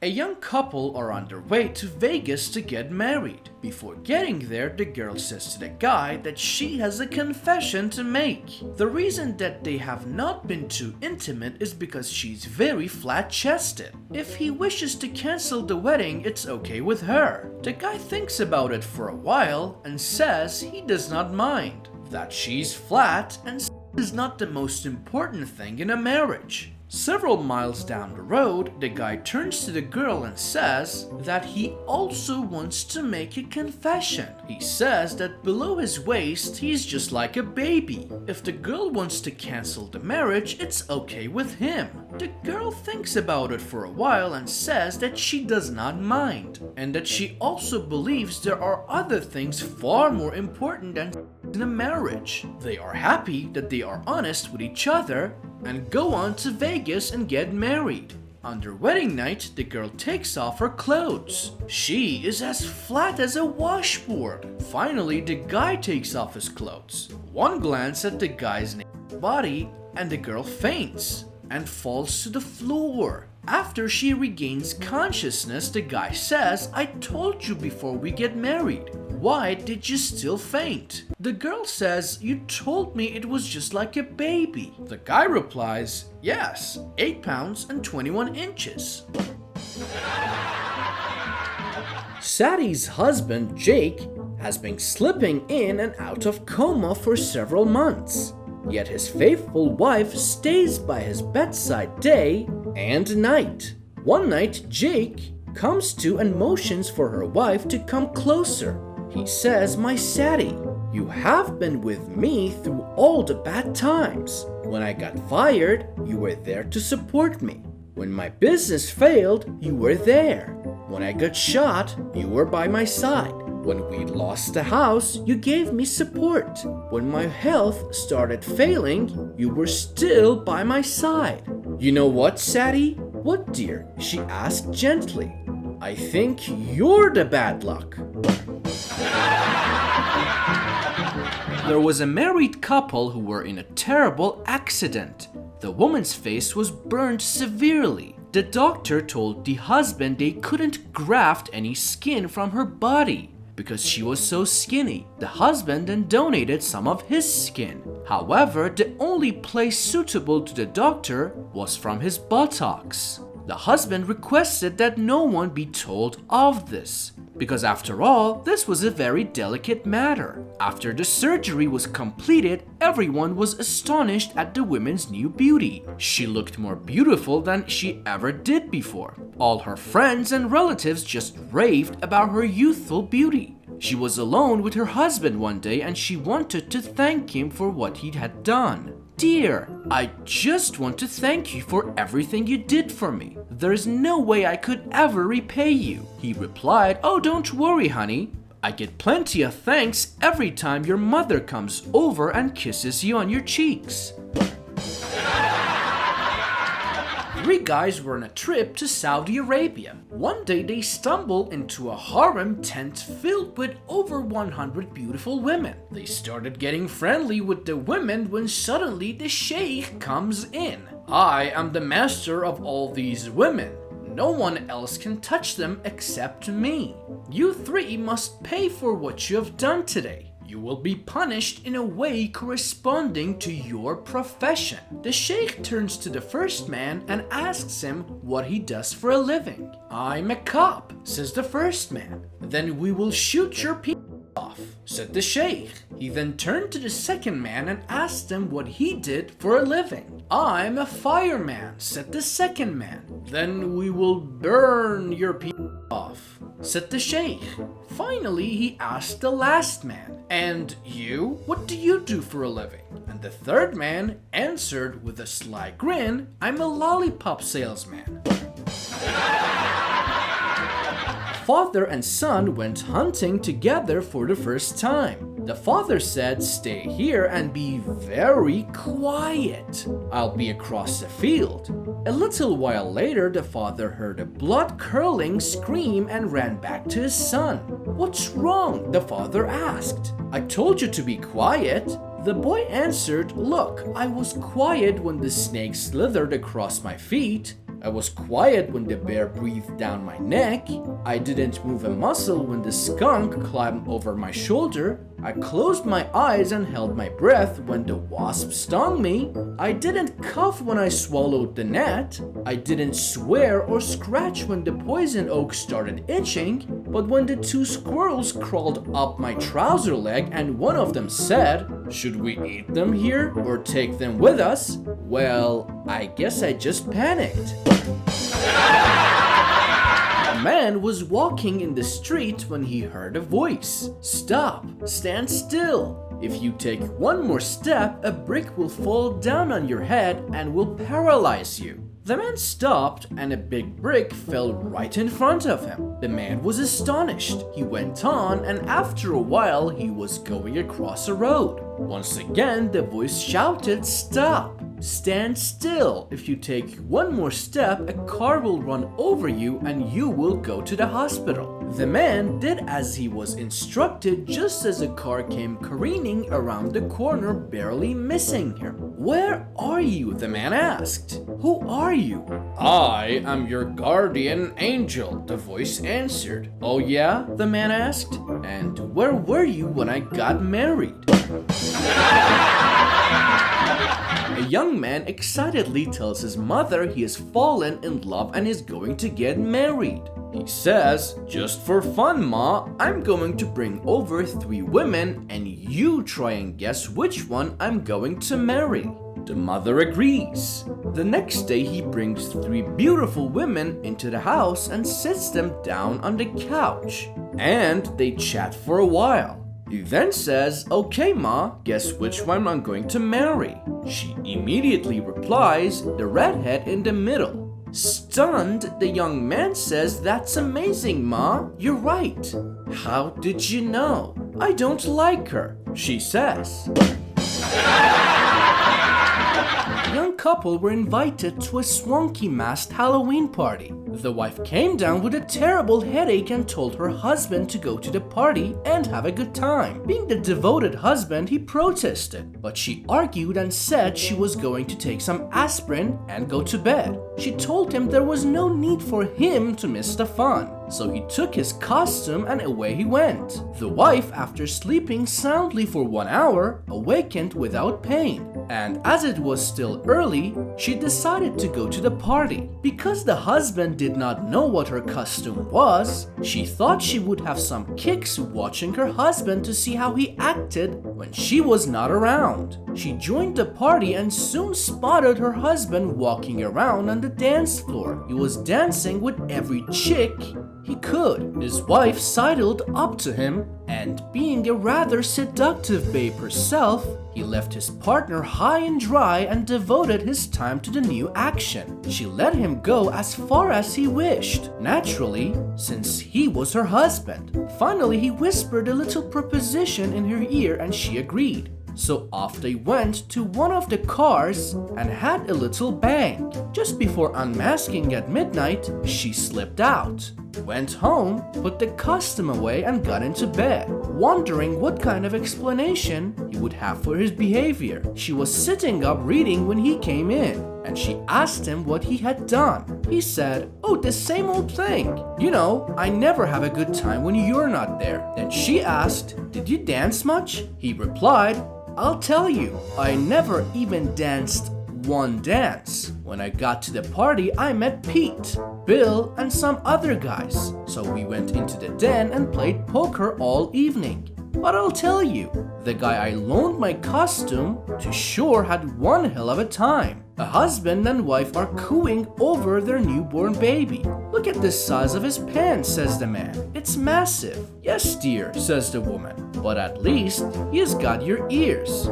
A young couple are on their way to Vegas to get married. Before getting there, the girl says to the guy that she has a confession to make. The reason that they have not been too intimate is because she's very flat-chested. If he wishes to cancel the wedding, it's okay with her. The guy thinks about it for a while and says he does not mind, that she's flat and is not the most important thing in a marriage. Several miles down the road, the guy turns to the girl and says that he also wants to make a confession. He says that below his waist, he's just like a baby. If the girl wants to cancel the marriage, it's okay with him. The girl thinks about it for a while and says that she does not mind, and that she also believes there are other things far more important than in a marriage. They are happy that they are honest with each other and go on to Vegas and get married. On their wedding night, the girl takes off her clothes. She is as flat as a washboard. Finally, the guy takes off his clothes. One glance at the guy's naked body and the girl faints and falls to the floor. After she regains consciousness, the guy says, "I told you before we get married. Why did you still faint?" The girl says, "You told me it was just like a baby." The guy replies, "Yes, 8 pounds and 21 inches. Sadie's husband, Jake, has been slipping in and out of coma for several months. Yet his faithful wife stays by his bedside day and night. One night, Jake comes to and motions for her wife to come closer. He says, "My Sadie, you have been with me through all the bad times. When I got fired, you were there to support me. When my business failed, you were there. When I got shot, you were by my side. When we lost the house, you gave me support. When my health started failing, you were still by my side." "You know what, Sadie?" "What, dear?" she asked gently. "I think you're the bad luck." There was a married couple who were in a terrible accident. The woman's face was burned severely. The doctor told the husband they couldn't graft any skin from her body because she was so skinny. The husband then donated some of his skin. However, the only place suitable to the doctor was from his Botox. The husband requested that no one be told of this, because after all, this was a very delicate matter. After the surgery was completed, everyone was astonished at the woman's new beauty. She looked more beautiful than she ever did before. All her friends and relatives just raved about her youthful beauty. She was alone with her husband one day and she wanted to thank him for what he had done. "Dear, I just want to thank you for everything you did for me. There's no way I could ever repay you." He replied, "Oh, don't worry, honey. I get plenty of thanks every time your mother comes over and kisses you on your cheeks." 3 guys were on a trip to Saudi Arabia. One day they stumbled into a harem tent filled with over 100 beautiful women. They started getting friendly with the women when suddenly the sheikh comes in. "I am the master of all these women. No one else can touch them except me. You 3 must pay for what you have done today. You will be punished in a way corresponding to your profession." The sheikh turns to the first man and asks him what he does for a living. "I'm a cop," says the first man. "Then we will shoot your off," said the sheikh. He then turned to the second man and asked him what he did for a living. "I'm a fireman," said the second man. "Then we will burn your off," said the sheikh. Finally, he asked the last man, "And you? What do you do for a living?" And the third man answered with a sly grin, "I'm a lollipop salesman." Father and son went hunting together for the first time. The father said, "Stay here and be very quiet. I'll be across the field." A little while later, the father heard a blood-curdling scream and ran back to his son. "What's wrong?" the father asked. "I told you to be quiet." The boy answered, "Look, I was quiet when the snake slithered across my feet, I was quiet when the bear breathed down my neck. I didn't move a muscle when the skunk climbed over my shoulder. I closed my eyes and held my breath when the wasp stung me. I didn't cough when I swallowed the gnat. I didn't swear or scratch when the poison oak started itching. But when the two squirrels crawled up my trouser leg and one of them said, "Should we eat them here or take them with us?" Well, I guess I just panicked. A man was walking in the street when he heard a voice. "Stop! Stand still! If you take one more step, a brick will fall down on your head and will paralyze you." The man stopped and a big brick fell right in front of him. The man was astonished. He went on, and after a while he was going across a road. Once again the voice shouted, "Stop! Stand still! If you take one more step, a car will run over you and you will go to the hospital." The man did as he was instructed just as a car came careening around the corner, barely missing him. "Where are you?" the man asked. "Who are you?" "I am your guardian angel," the voice answered. "Oh yeah?" the man asked. "And where were you when I got married?" A young man excitedly tells his mother he has fallen in love and is going to get married. He says, "Just for fun, Ma, I'm going to bring over 3 women and you try and guess which one I'm going to marry." The mother agrees. The next day he brings 3 beautiful women into the house and sits them down on the couch. And they chat for a while. He then says, "Okay, Ma, guess which one I'm going to marry." She immediately replies, "The redhead in the middle." Stunned, the young man says, "That's amazing, Ma. You're right." "How did you know?" "I don't like her," she says. A young couple were invited to a swanky-masked Halloween party. The wife came down with a terrible headache and told her husband to go to the party and have a good time. Being the devoted husband, he protested, but she argued and said she was going to take some aspirin and go to bed. She told him there was no need for him to miss the fun. So he took his costume and away he went. The wife, after sleeping soundly for 1 hour, awakened without pain. And as it was still early, she decided to go to the party. Because the husband did not know what her costume was, she thought she would have some kicks watching her husband to see how he acted when she was not around. She joined the party and soon spotted her husband walking around on the dance floor. He was dancing with every chick he could. His wife sidled up to him, and being a rather seductive babe herself, he left his partner high and dry and devoted his time to the new action. She let him go as far as he wished, naturally, since he was her husband. Finally, he whispered a little proposition in her ear and she agreed. So off they went to one of the cars and had a little bang. Just before unmasking at midnight, she slipped out, went home, put the costume away and got into bed, wondering what kind of explanation he would have for his behavior. She was sitting up reading when he came in, and she asked him what he had done. He said, "Oh, the same old thing. You know, I never have a good time when you're not there." Then she asked, "Did you dance much?" He replied, "I'll tell you, I never even danced one dance. When I got to the party, I met Pete, Bill, and some other guys. So we went into the den and played poker all evening. But I'll tell you, the guy I loaned my costume to sure had one hell of a time. A husband and wife are cooing over their newborn baby. Look at the size of his pants," says the man. "It's massive." "Yes, dear," says the woman, "but at least he has got your ears."